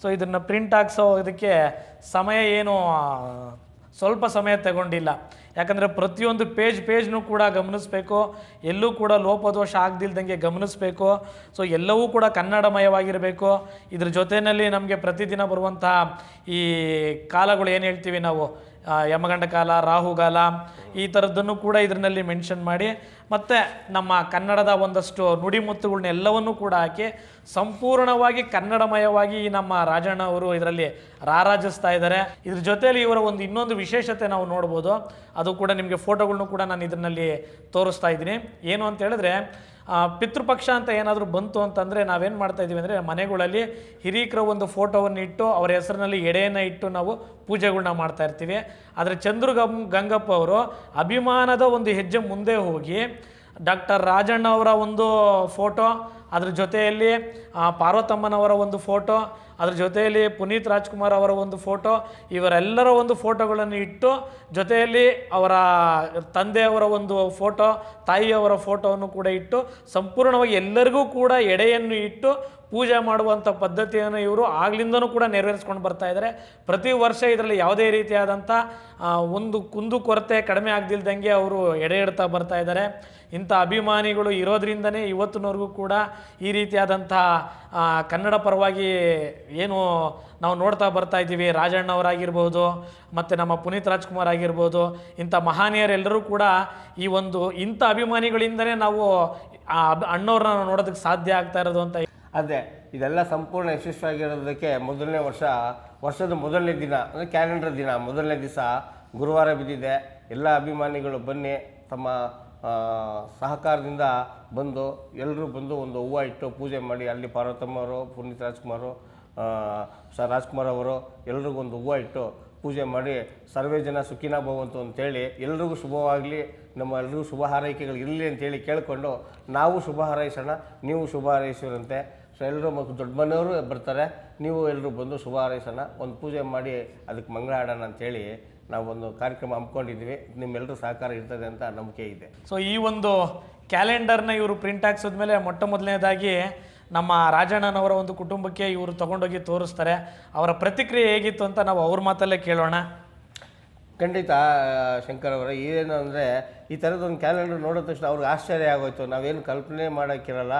ಸೊ ಇದನ್ನು ಪ್ರಿಂಟ್ ಹಾಕ್ಸೋ ಇದಕ್ಕೆ ಸಮಯ ಏನು ಸ್ವಲ್ಪ ಸಮಯ ತಗೊಂಡಿಲ್ಲ. ಯಾಕಂದರೆ ಪ್ರತಿಯೊಂದು ಪೇಜ್ನೂ ಕೂಡ ಗಮನಿಸಬೇಕು, ಎಲ್ಲೂ ಕೂಡ ಲೋಪದೋಷ ಆಗದಿಲ್ದಂಗೆ ಗಮನಿಸಬೇಕು. ಸೊ ಎಲ್ಲವೂ ಕೂಡ ಕನ್ನಡಮಯವಾಗಿರಬೇಕು. ಇದ್ರ ಜೊತೆಯಲ್ಲಿ ನಮಗೆ ಪ್ರತಿದಿನ ಬರುವಂತಹ ಈ ಕಾಲಗಳು ಏನು ಹೇಳ್ತೀವಿ ನಾವು, ಯಮಗಂಡ ಕಾಲ, ರಾಹುಗಾಲ, ಈ ಥರದ್ದನ್ನು ಕೂಡ ಇದರಲ್ಲಿ ಮೆನ್ಷನ್ ಮಾಡಿ, ಮತ್ತು ನಮ್ಮ ಕನ್ನಡದ ಒಂದಷ್ಟು ನುಡಿಮುತ್ತುಗಳನ್ನ ಎಲ್ಲವನ್ನೂ ಕೂಡ ಹಾಕಿ ಸಂಪೂರ್ಣವಾಗಿ ಕನ್ನಡಮಯವಾಗಿ ಈ ನಮ್ಮ ರಾಜಣ್ಣ ಅವರು ಇದರಲ್ಲಿ ರಾರಾಜಿಸ್ತಾ ಇದ್ದಾರೆ. ಇದ್ರ ಜೊತೆಯಲ್ಲಿ ಇವರ ಒಂದು ಇನ್ನೊಂದು ವಿಶೇಷತೆ ನಾವು ನೋಡ್ಬೋದು, ಅದು ಕೂಡ ನಿಮಗೆ ಫೋಟೋಗಳ್ನು ಕೂಡ ನಾನು ಇದರಲ್ಲಿ ತೋರಿಸ್ತಾ ಇದ್ದೀನಿ. ಏನು ಅಂತ ಹೇಳಿದ್ರೆ, ಪಿತೃಪಕ್ಷ ಅಂತ ಏನಾದರೂ ಬಂತು ಅಂತಂದರೆ ನಾವೇನು ಮಾಡ್ತಾ ಇದ್ದೀವಿ ಅಂದರೆ, ಮನೆಗಳಲ್ಲಿ ಹಿರೀಕರ ಒಂದು ಫೋಟೋವನ್ನು ಇಟ್ಟು ಅವರ ಹೆಸರಿನಲ್ಲಿ ಎಡೆಯನ್ನು ಇಟ್ಟು ನಾವು ಪೂಜೆಗಳನ್ನ ಮಾಡ್ತಾ ಇರ್ತೀವಿ. ಆದರೆ ಗಂಗಪ್ಪ ಅವರು ಅಭಿಮಾನದ ಒಂದು ಹೆಜ್ಜೆ ಮುಂದೆ ಹೋಗಿ ಡಾಕ್ಟರ್ ರಾಜಣ್ಣ ಅವರ ಒಂದು ಫೋಟೋ, ಅದ್ರ ಜೊತೆಯಲ್ಲಿ ಪಾರ್ವತಮ್ಮನವರ ಒಂದು ಫೋಟೋ, ಅದ್ರ ಜೊತೆಯಲ್ಲಿ ಪುನೀತ್ ರಾಜ್ಕುಮಾರ್ ಅವರ ಒಂದು ಫೋಟೋ, ಇವರೆಲ್ಲರ ಒಂದು ಫೋಟೋಗಳನ್ನು ಇಟ್ಟು ಜೊತೆಯಲ್ಲಿ ಅವರ ತಂದೆಯವರ ಒಂದು ಫೋಟೋ, ತಾಯಿಯವರ ಫೋಟೋವನ್ನು ಕೂಡ ಇಟ್ಟು ಸಂಪೂರ್ಣವಾಗಿ ಎಲ್ಲರಿಗೂ ಕೂಡ ಎಡೆಯನ್ನು ಇಟ್ಟು ಪೂಜೆ ಮಾಡುವಂಥ ಪದ್ಧತಿಯನ್ನು ಇವರು ಆಗ್ಲಿಂದನೂ ಕೂಡ ನೆರವೇರಿಸ್ಕೊಂಡು ಬರ್ತಾ ಇದ್ದಾರೆ. ಪ್ರತಿ ವರ್ಷ ಇದರಲ್ಲಿ ಯಾವುದೇ ರೀತಿಯಾದಂಥ ಒಂದು ಕುಂದು ಕೊರತೆ ಕಡಿಮೆ ಆಗದಿಲ್ದಂಗೆ ಅವರು ಎಡೆ ಇಡ್ತಾ ಬರ್ತಾ ಇದ್ದಾರೆ. ಇಂಥ ಅಭಿಮಾನಿಗಳು ಇರೋದ್ರಿಂದನೇ ಇವತ್ತಿನವರೆಗೂ ಕೂಡ ಈ ರೀತಿಯಾದಂಥ ಕನ್ನಡ ಪರವಾಗಿ ಏನು ನಾವು ನೋಡ್ತಾ ಬರ್ತಾ ಇದ್ದೀವಿ. ರಾಜಣ್ಣವರಾಗಿರ್ಬೋದು, ಮತ್ತು ನಮ್ಮ ಪುನೀತ್ ರಾಜ್ಕುಮಾರ್ ಆಗಿರ್ಬೋದು, ಇಂಥ ಮಹನೀಯರೆಲ್ಲರೂ ಕೂಡ ಈ ಒಂದು ಇಂಥ ಅಭಿಮಾನಿಗಳಿಂದನೇ ನಾವು ಅಣ್ಣವ್ರನ್ನ ನೋಡೋದಕ್ಕೆ ಸಾಧ್ಯ ಆಗ್ತಾ ಇರೋದು ಅಂತ. ಅದೇ ಇದೆಲ್ಲ ಸಂಪೂರ್ಣ ಯಶಸ್ವಿಯಾಗಿರೋದಕ್ಕೆ ವರ್ಷದ ಮೊದಲನೇ ದಿನ ಅಂದರೆ ಕ್ಯಾಲೆಂಡರ್ ದಿನ ಮೊದಲನೇ ದಿವಸ ಗುರುವಾರ ಬಿದ್ದಿದೆ. ಎಲ್ಲ ಅಭಿಮಾನಿಗಳು ಬನ್ನಿ, ತಮ್ಮ ಸಹಕಾರದಿಂದ ಎಲ್ಲರೂ ಬಂದು ಒಂದು ಹೂವು ಇಟ್ಟು ಪೂಜೆ ಮಾಡಿ, ಅಲ್ಲಿ ಪಾರ್ವತಮ್ಮ ಅವರು, ಪುನೀತ್ ರಾಜ್ಕುಮಾರು, ರಾಜ್ಕುಮಾರ್ ಅವರು ಎಲ್ರಿಗೂ ಒಂದು ಹೂವು ಇಟ್ಟು ಪೂಜೆ ಮಾಡಿ ಸರ್ವೇ ಜನ ಸುಖಿನ ಭವಂತು ಅಂತೇಳಿ ಎಲ್ರಿಗೂ ಶುಭವಾಗಲಿ, ನಮ್ಮ ಎಲ್ರಿಗೂ ಶುಭ ಹಾರೈಕೆಗಳು ಇರಲಿ ಅಂತೇಳಿ ಕೇಳಿಕೊಂಡು ನಾವು ಶುಭ ಹಾರೈಸೋಣ, ನೀವು ಶುಭ ಹಾರೈಸಿರಂತೆ. ಸೊ ಎಲ್ಲರೂ ದೊಡ್ಡ ಮನೆಯವರು ಬರ್ತಾರೆ, ನೀವು ಎಲ್ಲರೂ ಬಂದು ಶುಭ ಹಾರೈಸೋಣ, ಒಂದು ಪೂಜೆ ಮಾಡಿ ಅದಕ್ಕೆ ಮಂಗಳ ಆಡೋಣ ಅಂಥೇಳಿ ನಾವು ಒಂದು ಕಾರ್ಯಕ್ರಮ ಹಮ್ಮಿಕೊಂಡಿದ್ದೀವಿ. ನಿಮ್ಮೆಲ್ಲರೂ ಸಹಕಾರ ಇರ್ತದೆ ಅಂತ ನಂಬಿಕೆ ಇದೆ. ಸೊ ಈ ಒಂದು ಕ್ಯಾಲೆಂಡರ್ನ ಇವರು ಪ್ರಿಂಟ್ ಹಾಕ್ಸಿದ್ಮೇಲೆ ಮೊಟ್ಟ ಮೊದಲನೇದಾಗಿ ನಮ್ಮ ರಾಜಣ್ಣನವರ ಒಂದು ಕುಟುಂಬಕ್ಕೆ ಇವರು ತೊಗೊಂಡೋಗಿ ತೋರಿಸ್ತಾರೆ. ಅವರ ಪ್ರತಿಕ್ರಿಯೆ ಹೇಗಿತ್ತು ಅಂತ ನಾವು ಅವ್ರ ಮಾತಲ್ಲೇ ಕೇಳೋಣ. ಖಂಡಿತ ಶಂಕರ್ ಅವರೇ, ಏನು ಅಂದರೆ ಈ ಥರದೊಂದು ಕ್ಯಾಲೆಂಡರ್ ನೋಡಿದ ತಕ್ಷಣ ಅವ್ರಿಗೆ ಆಶ್ಚರ್ಯ ಆಗೋಯ್ತು. ನಾವೇನು ಕಲ್ಪನೆ ಮಾಡೋಕ್ಕಿರಲ್ಲ,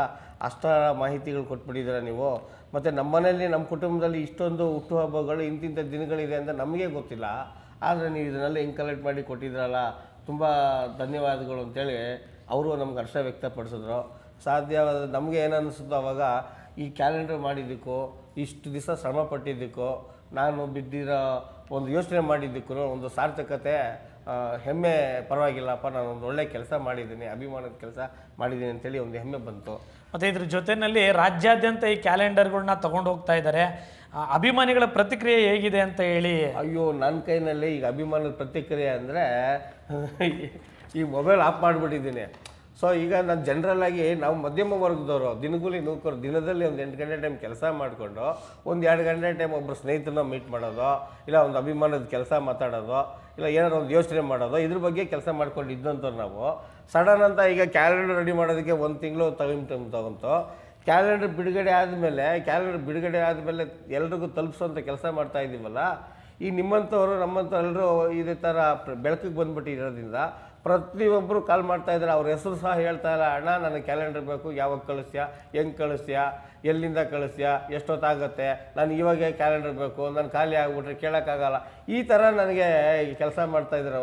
ಅಷ್ಟರ ಮಾಹಿತಿಗಳು ಕೊಟ್ಬಿಟ್ಟಿದ್ದೀರ ನೀವು. ಮತ್ತು ನಮ್ಮ ಮನೆಯಲ್ಲಿ, ನಮ್ಮ ಕುಟುಂಬದಲ್ಲಿ ಇಷ್ಟೊಂದು ಹುಟ್ಟುಹಬ್ಬಗಳು ಇಂತಿಂಥ ದಿನಗಳಿದೆ ಅಂತ ನಮಗೆ ಗೊತ್ತಿಲ್ಲ, ಆದರೆ ನೀವು ಇದನ್ನೆಲ್ಲ ಹಿಂಗೆ ಕಲೆಕ್ಟ್ ಮಾಡಿ ಕೊಟ್ಟಿದ್ರಲ್ಲ, ತುಂಬ ಧನ್ಯವಾದಗಳು ಅಂತೇಳಿ ಅವರು ನಮ್ಗೆ ಹರ್ಷ ವ್ಯಕ್ತಪಡಿಸಿದ್ರು. ಸಾಧ್ಯವಾದ ನಮಗೆ ಏನು ಅನ್ನಿಸುತ್ತೋ ಅವಾಗ, ಈ ಕ್ಯಾಲೆಂಡರ್ ಮಾಡಿದ್ದಕ್ಕೂ, ಇಷ್ಟು ದಿವಸ ಶ್ರಮ ಪಟ್ಟಿದ್ದಕ್ಕೂ, ನಾನು ಬಿದ್ದಿರೋ ಒಂದು ಯೋಚನೆ ಮಾಡಿದ್ದಕ್ಕೂ ಒಂದು ಸಾರ್ಥಕತೆ, ಹೆಮ್ಮೆ. ಪರವಾಗಿಲ್ಲಪ್ಪ, ನಾನು ಒಂದು ಒಳ್ಳೆ ಕೆಲಸ ಮಾಡಿದ್ದೀನಿ, ಅಭಿಮಾನದ ಕೆಲಸ ಮಾಡಿದ್ದೀನಿ ಅಂತೇಳಿ ಒಂದು ಹೆಮ್ಮೆ ಬಂತು. ಮತ್ತು ಇದ್ರ ಜೊತೆಯಲ್ಲಿ ರಾಜ್ಯಾದ್ಯಂತ ಈ ಕ್ಯಾಲೆಂಡರ್ಗಳನ್ನ ತೊಗೊಂಡು ಹೋಗ್ತಾ ಇದ್ದಾರೆ. ಅಭಿಮಾನಿಗಳ ಪ್ರತಿಕ್ರಿಯೆ ಹೇಗಿದೆ ಅಂತ ಹೇಳಿ. ಅಯ್ಯೋ, ನನ್ನ ಕೈನಲ್ಲಿ ಈಗ ಅಭಿಮಾನದ ಪ್ರತಿಕ್ರಿಯೆ ಅಂದರೆ ಈ ಮೊಬೈಲ್ ಆಫ್ ಮಾಡಿಬಿಟ್ಟಿದ್ದೀನಿ. ಸೊ ಈಗ ನಾನು ಜನರಲ್ಲಾಗಿ ನಾವು ಮಧ್ಯಮ ವರ್ಗದವರು, ದಿನಗೂಲಿ ನೌಕರು, ದಿನದಲ್ಲಿ ಒಂದು 8 ಗಂಟೆ ಟೈಮ್ ಕೆಲಸ ಮಾಡಿಕೊಂಡು ಒಂದು 2 ಗಂಟೆ ಟೈಮ್ ಒಬ್ಬರು ಸ್ನೇಹಿತರನ್ನ ಮೀಟ್ ಮಾಡೋದು, ಇಲ್ಲ ಒಂದು ಅಭಿಮಾನದ ಕೆಲಸ ಮಾತಾಡೋದು, ಇಲ್ಲ ಏನಾದ್ರು ಒಂದು ಯೋಚನೆ ಮಾಡೋದು, ಇದ್ರ ಬಗ್ಗೆ ಕೆಲಸ ಮಾಡ್ಕೊಂಡು ಇದ್ದಂಥವ್ರು ನಾವು. ಸಡನ್ ಅಂತ ಈಗ ಕ್ಯಾಲೆಂಡರ್ ರೆಡಿ ಮಾಡೋದಕ್ಕೆ 1 ತಿಂಗಳು ಟೈಮ್ ತಗೊಂತು. ಕ್ಯಾಲೆಂಡರ್ ಬಿಡುಗಡೆ ಆದಮೇಲೆ ಎಲ್ರಿಗೂ ತಲುಪಿಸೋಂಥ ಕೆಲಸ ಮಾಡ್ತಾ ಇದ್ದೀವಲ್ಲ, ಈ ನಿಮ್ಮಂಥವ್ರು ನಮ್ಮಂಥವ್ರು ಇದೇ ಥರ ಬೆಳಕಿಗೆ ಬಂದ್ಬಿಟ್ಟಿರೋದ್ರಿಂದ ಪ್ರತಿಯೊಬ್ಬರು ಕಾಲ್ ಮಾಡ್ತಾಯಿದ್ದಾರೆ. ಅವ್ರ ಹೆಸರು ಸಹ ಹೇಳ್ತಾ ಇಲ್ಲ, ಅಣ್ಣ ನನಗೆ ಕ್ಯಾಲೆಂಡರ್ ಬೇಕು, ಯಾವಾಗ ಕಳಿಸ್ತೀಯಾ, ಹೆಂಗೆ ಕಳಿಸ್ತೀಯಾ, ಎಲ್ಲಿಂದ ಕಳಿಸ್ತೀಯಾ, ಎಷ್ಟೊತ್ತಾಗುತ್ತೆ, ನಾನು ಇವಾಗೆ ಕ್ಯಾಲೆಂಡರ್ ಬೇಕು, ನಾನು ಖಾಲಿ ಆಗಿಬಿಟ್ರೆ ಕೇಳೋಕ್ಕಾಗಲ್ಲ, ಈ ಥರ ನನಗೆ ಕೆಲಸ ಮಾಡ್ತಾಯಿದ್ದಾರೆ.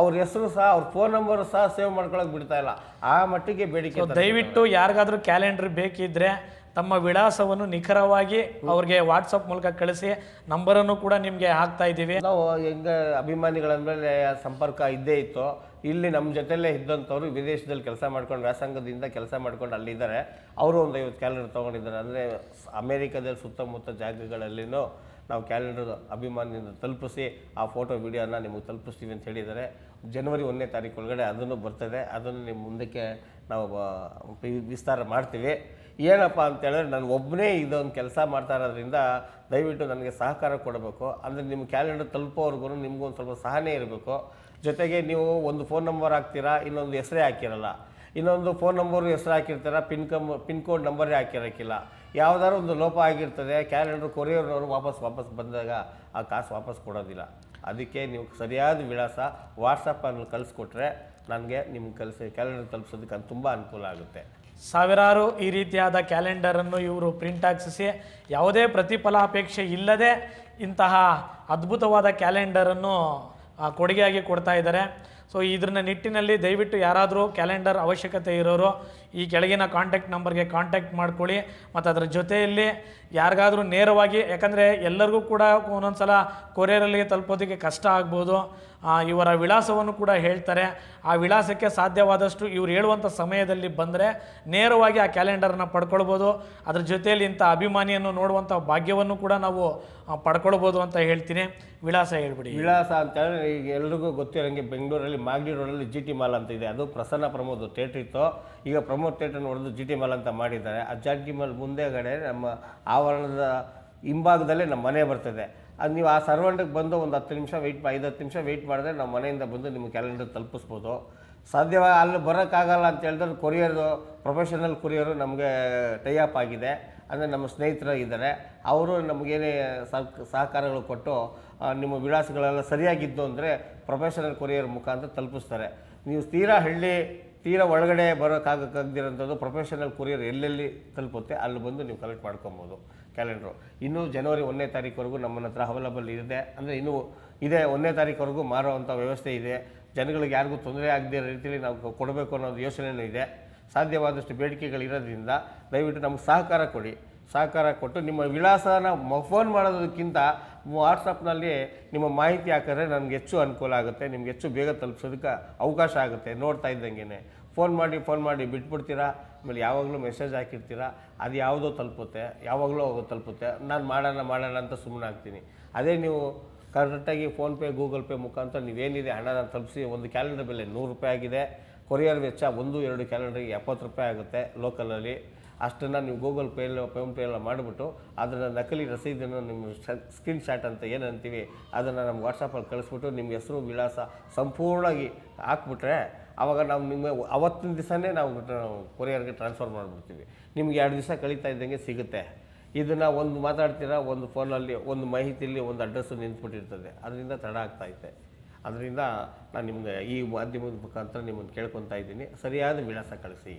ಅವ್ರ ಹೆಸರು ಸಹ, ಅವ್ರ ಫೋನ್ ನಂಬರು ಸಹ ಸೇವ್ ಮಾಡ್ಕೊಳಕ್ಕೆ ಬಿಡ್ತಾ ಇಲ್ಲ, ಆ ಮಟ್ಟಿಗೆ ಬೇಡಿಕೆ. ದಯವಿಟ್ಟು ಯಾರಿಗಾದ್ರೂ ಕ್ಯಾಲೆಂಡರ್ ಬೇಕಿದ್ರೆ ತಮ್ಮ ವಿಳಾಸವನ್ನು ನಿಖರವಾಗಿ ಅವ್ರಿಗೆ ವಾಟ್ಸಪ್ ಮೂಲಕ ಕಳಿಸಿ, ನಂಬರನ್ನು ಕೂಡ ನಿಮಗೆ ಹಾಕ್ತಾ ಇದ್ದೀವಿ. ನಾವು ಹೆಂಗೆ ಅಭಿಮಾನಿಗಳ ಮೇಲೆ ಸಂಪರ್ಕ ಇದ್ದೇ ಇತ್ತು. ಇಲ್ಲಿ ನಮ್ಮ ಜೊತೆಯಲ್ಲೇ ಇದ್ದಂಥವ್ರು ವಿದೇಶದಲ್ಲಿ ಕೆಲಸ ಮಾಡ್ಕೊಂಡು, ವ್ಯಾಸಂಗದಿಂದ ಕೆಲಸ ಮಾಡ್ಕೊಂಡು ಅಲ್ಲಿದ್ದಾರೆ. ಅವರು ಒಂದು 50 ಕ್ಯಾಲೆಂಡರ್ ತೊಗೊಂಡಿದ್ದಾರೆ. ಅಂದರೆ ಅಮೇರಿಕಾದಲ್ಲಿ ಸುತ್ತಮುತ್ತ ಜಾಗಗಳಲ್ಲಿನೂ ನಾವು ಕ್ಯಾಲೆಂಡರ್ ಅಭಿಮಾನಿಯಿಂದ ತಲುಪಿಸಿ ಆ ಫೋಟೋ ವಿಡಿಯೋನ ನಿಮಗೆ ತಲುಪಿಸ್ತೀವಿ ಅಂತ ಹೇಳಿದ್ದಾರೆ. ಜನವರಿ 1ನೇ ತಾರೀಕು ಒಳಗಡೆ ಅದನ್ನು ಬರ್ತದೆ. ಅದನ್ನು ನಿಮ್ಮ ಮುಂದಕ್ಕೆ ನಾವು ವಿಸ್ತಾರ ಮಾಡ್ತೀವಿ. ಏನಪ್ಪ ಅಂತೇಳಿದ್ರೆ, ನಾನು ಒಬ್ಬನೇ ಇದೊಂದು ಕೆಲಸ ಮಾಡ್ತಾ ಇರೋದ್ರಿಂದ ದಯವಿಟ್ಟು ನನಗೆ ಸಹಕಾರ ಕೊಡಬೇಕು. ಅಂದರೆ ನಿಮ್ಮ ಕ್ಯಾಲೆಂಡರ್ ತಲುಪೋವರೆಗೂ ನಿಮಗೂ ಒಂದು ಸ್ವಲ್ಪ ಸಹನೆ ಇರಬೇಕು. ಜೊತೆಗೆ ನೀವು ಒಂದು ಫೋನ್ ನಂಬರ್ ಹಾಕ್ತೀರಾ, ಇನ್ನೊಂದು ಹೆಸರೇ ಹಾಕಿರಲ್ಲ, ಇನ್ನೊಂದು ಫೋನ್ ನಂಬರು ಹೆಸರು ಹಾಕಿರ್ತೀರ, ಪಿನ್ ಕೋಡ್ ನಂಬರೇ ಹಾಕಿರೋಕ್ಕಿಲ್ಲ. ಯಾವುದಾದ್ರು ಒಂದು ಲೋಪ ಆಗಿರ್ತದೆ, ಕ್ಯಾಲೆಂಡರ್ ಕೊರಿಯರ್ನವರು ವಾಪಸ್ ಬಂದಾಗ ಆ ಕಾಸು ವಾಪಸ್ ಕೊಡೋದಿಲ್ಲ. ಅದಕ್ಕೆ ನೀವು ಸರಿಯಾದ ವಿಳಾಸ ವಾಟ್ಸಪ್ಪಲ್ಲಿ ಕಳಿಸ್ಕೊಟ್ರೆ ನನಗೆ ನಿಮ್ಗೆ ಕ್ಯಾಲೆಂಡರ್ ತಲುಪಿಸೋದಕ್ಕೆ ಅದು ತುಂಬ ಅನುಕೂಲ ಆಗುತ್ತೆ. ಸಾವಿರಾರು ಈ ರೀತಿಯಾದ ಕ್ಯಾಲೆಂಡರನ್ನು ಇವರು ಪ್ರಿಂಟ್ ಹಾಕಿಸಿ ಯಾವುದೇ ಪ್ರತಿಫಲಾಪೇಕ್ಷೆ ಇಲ್ಲದೆ ಇಂತಹ ಅದ್ಭುತವಾದ ಕ್ಯಾಲೆಂಡರನ್ನು ಕೊಡುಗೆಯಾಗಿ ಕೊಡ್ತಾ ಇದ್ದಾರೆ. ಸೊ ಇದನ್ನ ನಿಟ್ಟಿನಲ್ಲಿ ದಯವಿಟ್ಟು ಯಾರಾದರೂ ಕ್ಯಾಲೆಂಡರ್ ಅವಶ್ಯಕತೆ ಇರೋರು ಈ ಕೆಳಗಿನ ಕಾಂಟ್ಯಾಕ್ಟ್ ನಂಬರ್ಗೆ ಕಾಂಟ್ಯಾಕ್ಟ್ ಮಾಡ್ಕೊಳ್ಳಿ. ಮತ್ತು ಅದರ ಜೊತೆಯಲ್ಲಿ ಯಾರಿಗಾದರೂ ನೇರವಾಗಿ, ಯಾಕಂದರೆ ಎಲ್ಲರಿಗೂ ಕೂಡ ಒಂದೊಂದು ಸಲ ಕೊರಿಯರಲ್ಲಿ ತಲುಪೋದಕ್ಕೆ ಕಷ್ಟ ಆಗ್ಬೋದು, ಇವರ ವಿಳಾಸವನ್ನು ಕೂಡ ಹೇಳ್ತಾರೆ. ಆ ವಿಳಾಸಕ್ಕೆ ಸಾಧ್ಯವಾದಷ್ಟು ಇವ್ರು ಹೇಳುವಂಥ ಸಮಯದಲ್ಲಿ ಬಂದರೆ ನೇರವಾಗಿ ಆ ಕ್ಯಾಲೆಂಡರ್ನ ಪಡ್ಕೊಳ್ಬೋದು. ಅದ್ರ ಜೊತೆಯಲ್ಲಿ ಇಂಥ ಅಭಿಮಾನಿಯನ್ನು ನೋಡುವಂಥ ಭಾಗ್ಯವನ್ನು ಕೂಡ ನಾವು ಪಡ್ಕೊಳ್ಬೋದು ಅಂತ ಹೇಳ್ತೀನಿ. ವಿಳಾಸ ಹೇಳ್ಬಿಡಿ. ವಿಳಾಸ ಅಂತ ಹೇಳಿದ್ರೆ ಈಗ ಎಲ್ರಿಗೂ ಗೊತ್ತಿರೋಂಗೆ ಬೆಂಗಳೂರಲ್ಲಿ ಮಾಗಡಿ ರೋಡಲ್ಲಿ ಜಿ ಟಿ ಮಾಲ್ ಅಂತ ಇದೆ. ಅದು ಪ್ರಸನ್ನ ಪ್ರಮೋದ್ ಥಿಯೇಟ್ರ್ ಇತ್ತು, ಈಗ ಪ್ರಮೋದ್ ಥಿಯೇಟ್ರನ್ನ ಹೊಡೆದು ಜಿ ಟಿ ಮಾಲ್ ಅಂತ ಮಾಡಿದ್ದಾರೆ. ಆ ಜಿ ಟಿ ಮಾಲ್ ಮುಂದೆಗಡೆ ನಮ್ಮ ಆವರಣದ ಹಿಂಭಾಗದಲ್ಲೇ ನಮ್ಮ ಮನೆ ಬರ್ತದೆ. ಅದು ನೀವು ಆ ಸರ್ವೆಂಟಿಗೆ ಬಂದು ಒಂದು 10 ನಿಮಿಷ 5-10 ನಿಮಿಷ ವೆಯ್ಟ್ ಮಾಡಿದ್ರೆ ನಮ್ಮ ಮನೆಯಿಂದ ಬಂದು ನಿಮ್ಮ ಕ್ಯಾಲೆಂಡರ್ ತಲುಪಿಸ್ಬೋದು. ಸಾಧ್ಯವಾಗಿ ಅಲ್ಲಿ ಬರೋಕ್ಕಾಗಲ್ಲ ಅಂತ ಹೇಳಿದ್ರೆ ಕೊರಿಯರು, ಪ್ರೊಫೆಷನಲ್ ಕೊರಿಯರು ನಮಗೆ ಟೈ ಅಪ್ ಆಗಿದೆ. ಅಂದರೆ ನಮ್ಮ ಸ್ನೇಹಿತರು ಇದ್ದಾರೆ, ಅವರು ನಮಗೇನೇ ಸಹಕಾರಗಳು ಕೊಟ್ಟು ನಿಮ್ಮ ವಿಳಾಸಗಳೆಲ್ಲ ಸರಿಯಾಗಿದ್ದು ಅಂದರೆ ಪ್ರೊಫೆಷನಲ್ ಕೊರಿಯರ್ ಮುಖಾಂತರ ತಲುಪಿಸ್ತಾರೆ. ನೀವು ತೀರಾ ಒಳಗಡೆ ಬರೋಕ್ಕಾಗದಿರೋಂಥದ್ದು ಪ್ರೊಫೆಷನಲ್ ಕೊರಿಯರ್ ಎಲ್ಲೆಲ್ಲಿ ತಲುಪುತ್ತೆ ಅಲ್ಲಿ ಬಂದು ನೀವು ಕಲೆಕ್ಟ್ ಮಾಡ್ಕೊಬೋದು ಕ್ಯಾಲೆಂಡ್ರು. ಇನ್ನೂ ಜನವರಿ 1ನೇ ತಾರೀಕುವರೆಗೂ ನಮ್ಮ ಹತ್ರ ಅವೈಲಬಲ್ ಇದೆ. ಅಂದರೆ ಇನ್ನೂ ಇದೆ, 1ನೇ ತಾರೀಕುವರೆಗೂ ಮಾರುವಂಥ ವ್ಯವಸ್ಥೆ ಇದೆ. ಜನಗಳಿಗೆ ಯಾರಿಗೂ ತೊಂದರೆ ಆಗದೇ ರೀತಿಯಲ್ಲಿ ನಾವು ಕೊಡಬೇಕು ಅನ್ನೋದು ಯೋಚನೆಯೂ ಇದೆ. ಸಾಧ್ಯವಾದಷ್ಟು ಬೇಡಿಕೆಗಳಿರೋದ್ರಿಂದ ದಯವಿಟ್ಟು ನಮ್ಗೆ ಸಹಕಾರ ಕೊಡಿ. ಸಹಕಾರ ಕೊಟ್ಟು ನಿಮ್ಮ ವಿಳಾಸನ ಫೋನ್ ಮಾಡೋದಕ್ಕಿಂತ ವಾಟ್ಸಪ್ನಲ್ಲಿ ನಿಮ್ಮ ಮಾಹಿತಿ ಹಾಕಿದ್ರೆ ನನಗೆ ಹೆಚ್ಚು ಅನುಕೂಲ ಆಗುತ್ತೆ, ನಿಮ್ಗೆ ಹೆಚ್ಚು ಬೇಗ ತಲುಪಿಸೋದಕ್ಕೆ ಅವಕಾಶ ಆಗುತ್ತೆ. ನೋಡ್ತಾ ಇದ್ದಂಗೆ ಫೋನ್ ಮಾಡಿ ಬಿಟ್ಬಿಡ್ತೀರಾ, ಆಮೇಲೆ ಯಾವಾಗಲೂ ಮೆಸೇಜ್ ಹಾಕಿರ್ತೀರ, ಅದು ಯಾವುದೋ ತಲುಪುತ್ತೆ, ಯಾವಾಗಲೂ ತಲುಪುತ್ತೆ. ನಾನು ಮಾಡೋಣ ಅಂತ ಸುಮ್ಮನೆ ಆಗ್ತೀನಿ. ಅದೇ ನೀವು ಕರೆಕ್ಟಾಗಿ ಫೋನ್ಪೇ ಗೂಗಲ್ ಪೇ ಮುಖಾಂತರ ನೀವೇನಿದೆ ಹಣನ ತಲುಪಿಸಿ. ಒಂದು ಕ್ಯಾಲೆಂಡರ್ ಬೆಲೆ 100 ರೂಪಾಯಿ ಆಗಿದೆ. ಕೊರಿಯರ್ ವೆಚ್ಚ 1-2 ಕ್ಯಾಲೆಂಡರ್ಗೆ 70 ರೂಪಾಯಿ ಆಗುತ್ತೆ ಲೋಕಲಲ್ಲಿ. ಅಷ್ಟನ್ನು ನೀವು ಗೂಗಲ್ ಪೇ ಫೋನ್ಪೇ ಎಲ್ಲ ಮಾಡಿಬಿಟ್ಟು ಅದನ್ನು ನಕಲಿ ರಸೀದನ್ನು ನಿಮ್ಮ ಸ್ಕ್ರೀನ್ ಶಾಟ್ ಅಂತ ಏನಂತೀವಿ ಅದನ್ನು ನಮ್ಮ ವಾಟ್ಸಪ್ಪಲ್ಲಿ ಕಳಿಸ್ಬಿಟ್ಟು ನಿಮ್ಮ ಹೆಸರು ವಿಳಾಸ ಸಂಪೂರ್ಣವಾಗಿ ಹಾಕ್ಬಿಟ್ರೆ ಆವಾಗ ನಾವು ನಿಮಗೆ ಅವತ್ತಿನ ದಿವಸನೇ ನಾವು ಕೊರಿಯರ್ಗೆ ಟ್ರಾನ್ಸ್ಫರ್ ಮಾಡಿಬಿಡ್ತೀವಿ. ನಿಮ್ಗೆ 2 ದಿವಸ ಕಳೀತಾ ಇದ್ದಂಗೆ ಸಿಗುತ್ತೆ. ಇದನ್ನು ಒಂದು ಮಾತಾಡ್ತೀರಾ, ಒಂದು ಫೋನಲ್ಲಿ ಒಂದು ಮಾಹಿತಿಯಲ್ಲಿ ಒಂದು ಅಡ್ರೆಸ್ಸು ನಿಂತ್ಬಿಟ್ಟಿರ್ತದೆ, ಅದರಿಂದ ತಡ ಆಗ್ತಾಯಿದೆ. ಅದರಿಂದ ನಾನು ನಿಮಗೆ ಈ ಮಾಧ್ಯಮದ ಮುಖಾಂತರ ನಿಮ್ಮನ್ನು ಕೇಳ್ಕೊತಾ ಇದ್ದೀನಿ, ಸರಿಯಾದ ವಿಳಾಸ ಕಳಿಸಿ.